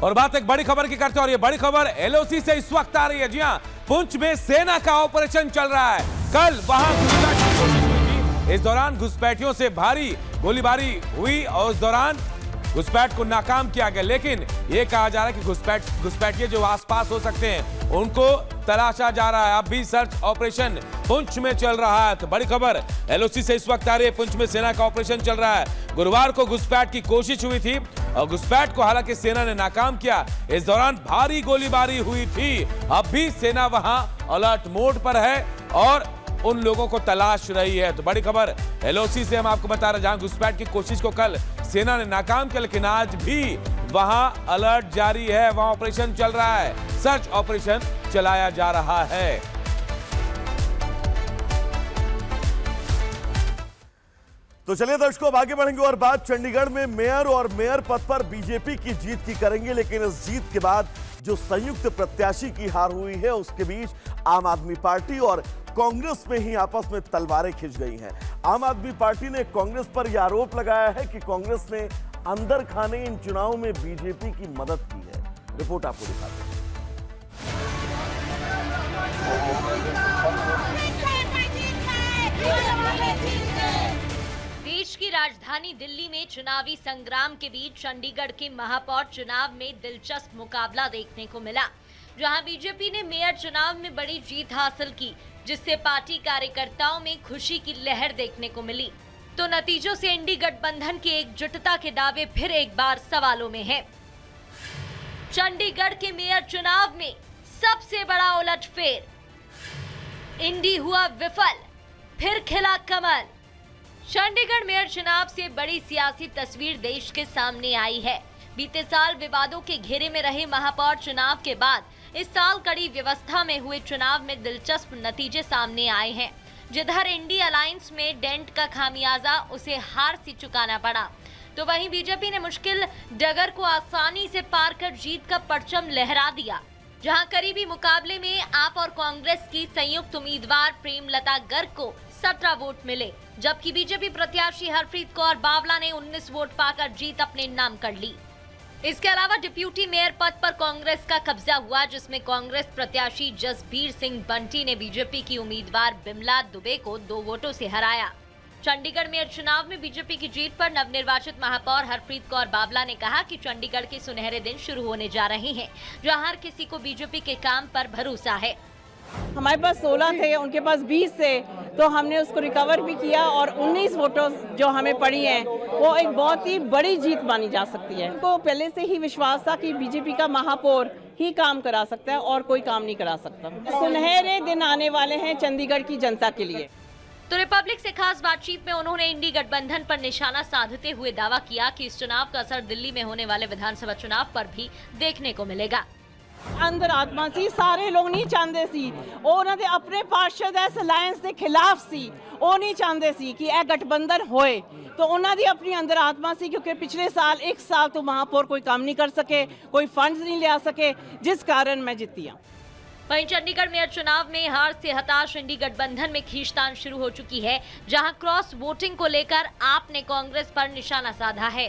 और बात एक बड़ी खबर की करते हैं और ये बड़ी खबर एलओसी से इस वक्त आ रही है। जी हां, पुंछ में सेना का ऑपरेशन चल रहा है। कल वहां घुसपैठ की कोशिश हुई थी। इस दौरान घुसपैठियों से भारी गोलीबारी हुई और उस दौरान घुसपैठ को नाकाम किया गया। लेकिन यह कहा जा रहा है कि घुसपैठिए जो आसपास हो सकते हैं उनको तलाशा जा रहा है। अब भी सर्च ऑपरेशन पुंछ में चल रहा है। तो बड़ी खबर एलओसी से इस वक्त आ रही है। पुंछ में सेना का ऑपरेशन चल रहा है। गुरुवार को घुसपैठ की कोशिश हुई थी और घुसपैठ को हालांकि सेना ने नाकाम किया। इस दौरान भारी गोलीबारी हुई थी। अब भी सेना वहां अलर्ट मोड पर है और उन लोगों को तलाश रही है। तो बड़ी खबर एलओसी से हम आपको बता रहे हैं, जहां घुसपैठ की कोशिश को कल सेना ने नाकाम किया, लेकिन आज भी वहां अलर्ट जारी है, वहां ऑपरेशन चल रहा है, सर्च ऑपरेशन चलाया जा रहा है। तो चलिए दर्शकों, अब आगे बढ़ेंगे और बात चंडीगढ़ में मेयर और मेयर पद पर बीजेपी की जीत की करेंगे। लेकिन इस जीत के बाद जो संयुक्त प्रत्याशी की हार हुई है, उसके बीच आम आदमी पार्टी और कांग्रेस में ही आपस में तलवारें खिंच गई हैं। आम आदमी पार्टी ने कांग्रेस पर यह आरोप लगाया है कि कांग्रेस ने अंदर खाने इन चुनावों में बीजेपी की मदद की है। रिपोर्ट आपको दिखाते हैं। देश की राजधानी दिल्ली में चुनावी संग्राम के बीच चंडीगढ़ के महापौर चुनाव में दिलचस्प मुकाबला देखने को मिला, जहां बीजेपी ने मेयर चुनाव में बड़ी जीत हासिल की, जिससे पार्टी कार्यकर्ताओं में खुशी की लहर देखने को मिली। तो नतीजों से इंडी गठबंधन की एकजुटता के दावे फिर एक बार सवालों में हैं। चंडीगढ़ के मेयर चुनाव में सबसे बड़ा उलटफेर, इंडी हुआ विफल, फिर खिला कमल। चंडीगढ़ मेयर चुनाव से बड़ी सियासी तस्वीर देश के सामने आई है। बीते साल विवादों के घेरे में रहे महापौर चुनाव के बाद इस साल कड़ी व्यवस्था में हुए चुनाव में दिलचस्प नतीजे सामने आए हैं। जिधर इंडी अलायंस में डेंट का खामियाजा उसे हार से चुकाना पड़ा, तो वहीं बीजेपी ने मुश्किल डगर को आसानी से पार कर जीत का परचम लहरा दिया। जहां करीबी मुकाबले में आप और कांग्रेस की संयुक्त उम्मीदवार प्रेमलता गर्ग को 17 वोट मिले, जबकि बीजेपी प्रत्याशी हरप्रीत कौर बावला ने 19 वोट पाकर जीत अपने नाम कर ली। इसके अलावा डिप्यूटी मेयर पद पर कांग्रेस का कब्जा हुआ, जिसमें कांग्रेस प्रत्याशी जसबीर सिंह बंटी ने बीजेपी की उम्मीदवार बिमला दुबे को 2 वोटों से हराया। चंडीगढ़ मेयर चुनाव में बीजेपी की जीत पर नवनिर्वाचित महापौर हरप्रीत कौर बावला ने कहा कि चंडीगढ़ के सुनहरे दिन शुरू होने जा रहे हैं, जहां हर किसी को बीजेपी के काम पर भरोसा है। हमारे पास 16 थे, उनके पास 20 थे, तो हमने उसको रिकवर भी किया और 19 वोटों जो हमें पड़ी हैं वो एक बहुत ही बड़ी जीत मानी जा सकती है। तो पहले से ही विश्वास था कि बीजेपी का महापौर ही काम करा सकता है और कोई काम नहीं करा सकता। सुनहरे दिन आने वाले हैं चंडीगढ़ की जनता के लिए। तो रिपब्लिक से खास बातचीत में उन्होंने इंडी गठबंधन पर निशाना साधते हुए दावा किया कि इस चुनाव का असर दिल्ली में होने वाले विधानसभा चुनाव पर भी देखने को मिलेगा। अंदर आत्मा सी सारे लोग नहीं चाहते सी, उन्होंने अपने पार्षद इस अलायंस के खिलाफ सी, वो नहीं चाहते सी कि यह गठबंधन होए। तो उन्होंने अपनी अंदर आत्मा सी, क्योंकि पिछले साल 1 साल तो महापौर कोई काम नहीं कर सके, कोई फंड्स नहीं ले आ सके, जिस कारण मैं जीती हूं। वहीं चंडीगढ़ मेयर चुनाव में हार से हताश इंडी गठबंधन में खींचतान शुरू हो चुकी है, जहां क्रॉस वोटिंग को लेकर आपने कांग्रेस पर निशाना साधा है।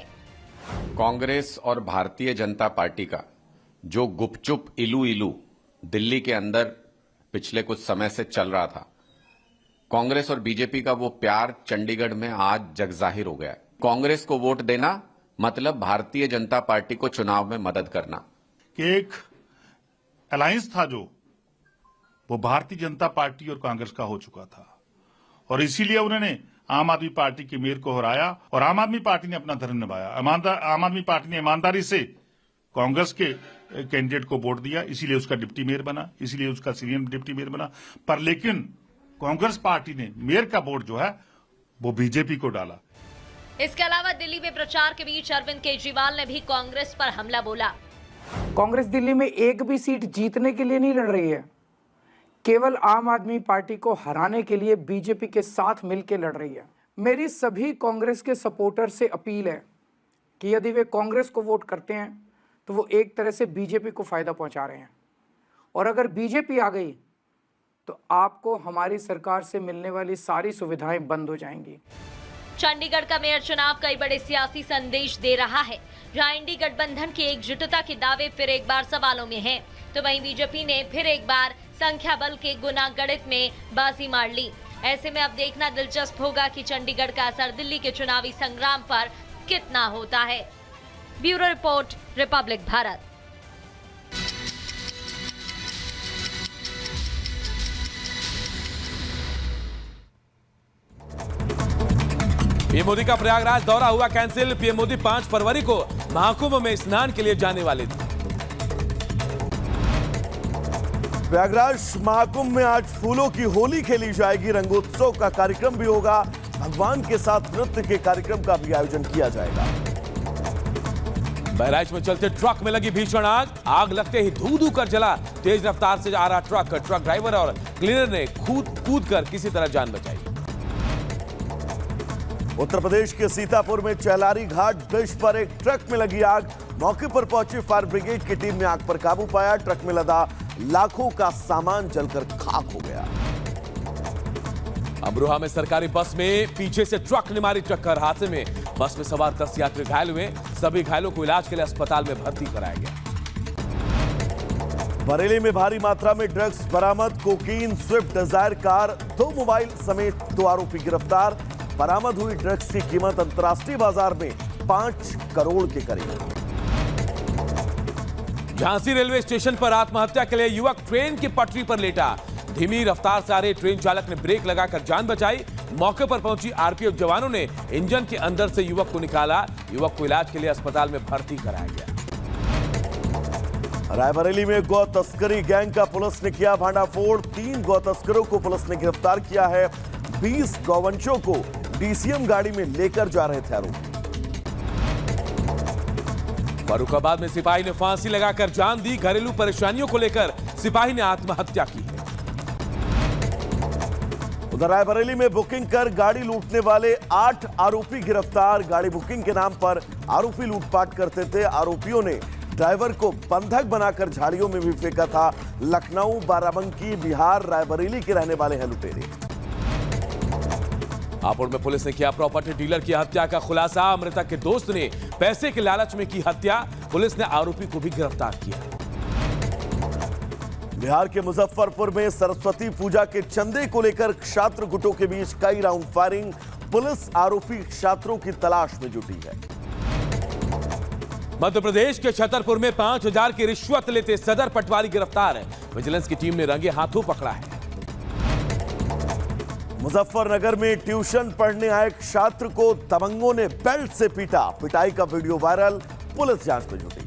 कांग्रेस और भारतीय जनता पार्टी का जो गुपचुप इलू दिल्ली के अंदर पिछले कुछ समय से चल रहा था, कांग्रेस और बीजेपी का वो प्यार चंडीगढ़ में आज जगजाहिर हो गया। कांग्रेस को वोट देना मतलब भारतीय जनता पार्टी को चुनाव में मदद करना। कि एक अलायंस था जो वो भारतीय जनता पार्टी और कांग्रेस का हो चुका था, और इसीलिए उन्होंने आम आदमी पार्टी के मेयर को हराया और आम आदमी पार्टी ने अपना धर्म निभाया। आम आदमी पार्टी ने ईमानदारी से कांग्रेस के कैंडिडेट को वोट दिया, इसीलिए उसका डिप्टी मेयर बना, इसीलिए उसका सीनियर डिप्टी मेयर बना। पर लेकिन कांग्रेस पार्टी ने मेयर का वोट जो है वो बीजेपी को डाला। इसके अलावा दिल्ली में प्रचार के बीच अरविंद केजरीवाल ने भी कांग्रेस पर हमला बोला। कांग्रेस दिल्ली में एक भी सीट जीतने के लिए नहीं लड़ रही है, केवल आम आदमी पार्टी को हराने के लिए बीजेपी के साथ मिलकर लड़ रही है। मेरी सभी कांग्रेस के सपोर्टर से अपील है कि यदि वे कांग्रेस को वोट करते हैं तो वो एक तरह से बीजेपी को फायदा पहुंचा रहे हैं, और अगर बीजेपी आ गई तो आपको हमारी सरकार से मिलने वाली सारी सुविधाएं बंद हो जाएंगी। चंडीगढ़ का मेयर चुनाव कई बड़े सियासी संदेश दे रहा है। जहां इंडी गठबंधन की एकजुटता के दावे फिर एक बार सवालों में हैं, तो वहीं बीजेपी ने फिर एक बार संख्या बल के गुना गणित में बाजी मार ली। ऐसे में अब देखना दिलचस्प होगा कि चंडीगढ़ का असर दिल्ली के चुनावी संग्राम पर कितना होता है। Bureau report, Republic Bharat. PM Modi का प्रयागराज दौरा हुआ कैंसिल। पीएम मोदी 5 फरवरी को महाकुंभ में स्नान के लिए जाने वाले थे। प्रयागराज महाकुंभ में आज फूलों की होली खेली जाएगी। रंगोत्सव का कार्यक्रम भी होगा। भगवान के साथ नृत्य के कार्यक्रम का भी आयोजन किया जाएगा। बहराइच में चलते ट्रक में लगी भीषण आग। आग लगते ही धू धू कर जला तेज रफ्तार से आ रहा ट्रक ड्राइवर और क्लीनर ने कूद कर किसी तरह जान बचाई। उत्तर प्रदेश के सीतापुर में चहलारी घाट ब्रिज पर एक ट्रक में लगी आग। मौके पर पहुंची फायर ब्रिगेड की टीम ने आग पर काबू पाया। ट्रक में लदा लाखों का सामान जलकर खाक हो गया। अमरोहा में सरकारी बस में पीछे से ट्रक ने मारी टक्कर। हादसे में बस में सवार 10 यात्री घायल हुए। सभी घायलों को इलाज के लिए अस्पताल में भर्ती कराया गया। बरेली में भारी मात्रा में ड्रग्स बरामद। Cocaine, swift dzire car, 2 mobile समेत 2 आरोपी गिरफ्तार। बरामद हुई ड्रग्स की कीमत अंतर्राष्ट्रीय बाजार में 5 करोड़ के करीब। झांसी रेलवे स्टेशन पर आत्महत्या के लिए युवक ट्रेन की पटरी पर लेटा। धीमी रफ्तार से आ रहे ट्रेन चालक ने ब्रेक लगाकर जान बचाई। मौके पर पहुंची आरपीएफ जवानों ने इंजन के अंदर से युवक को निकाला। युवक को इलाज के लिए अस्पताल में भर्ती कराया गया। रायबरेली में गौ तस्करी गैंग का पुलिस ने किया भांडाफोड़। 3 गौ तस्करों को पुलिस ने गिरफ्तार किया है। 20 गौवंशों को डीसीएम गाड़ी में लेकर जा रहे थे आरोपी। फर्रुखाबाद में सिपाही ने फांसी लगाकर जान दी। घरेलू परेशानियों को लेकर सिपाही ने आत्महत्या की है। उधर रायबरेली में बुकिंग कर गाड़ी लूटने वाले 8 आरोपी गिरफ्तार। गाड़ी बुकिंग के नाम पर आरोपी लूटपाट करते थे। आरोपियों ने ड्राइवर को बंधक बनाकर झाड़ियों में भी फेंका था। लखनऊ, बाराबंकी, बिहार, रायबरेली के रहने वाले हैं लुटेरे। हापुड़ में पुलिस ने किया प्रॉपर्टी डीलर की हत्या का खुलासा। मृतक के दोस्त ने पैसे के लालच में की हत्या। पुलिस ने आरोपी को भी गिरफ्तार किया। बिहार के मुजफ्फरपुर में सरस्वती पूजा के चंदे को लेकर छात्र गुटों के बीच कई राउंड फायरिंग। पुलिस आरोपी छात्रों की तलाश में जुटी है। मध्य प्रदेश के छतरपुर में 5000 की रिश्वत लेते सदर पटवारी गिरफ्तार है। विजिलेंस की टीम ने रंगे हाथों पकड़ा है। मुजफ्फरनगर में ट्यूशन पढ़ने आए छात्र को दबंगों ने बेल्ट से पीटा। पिटाई का वीडियो वायरल। पुलिस जांच में जुटी।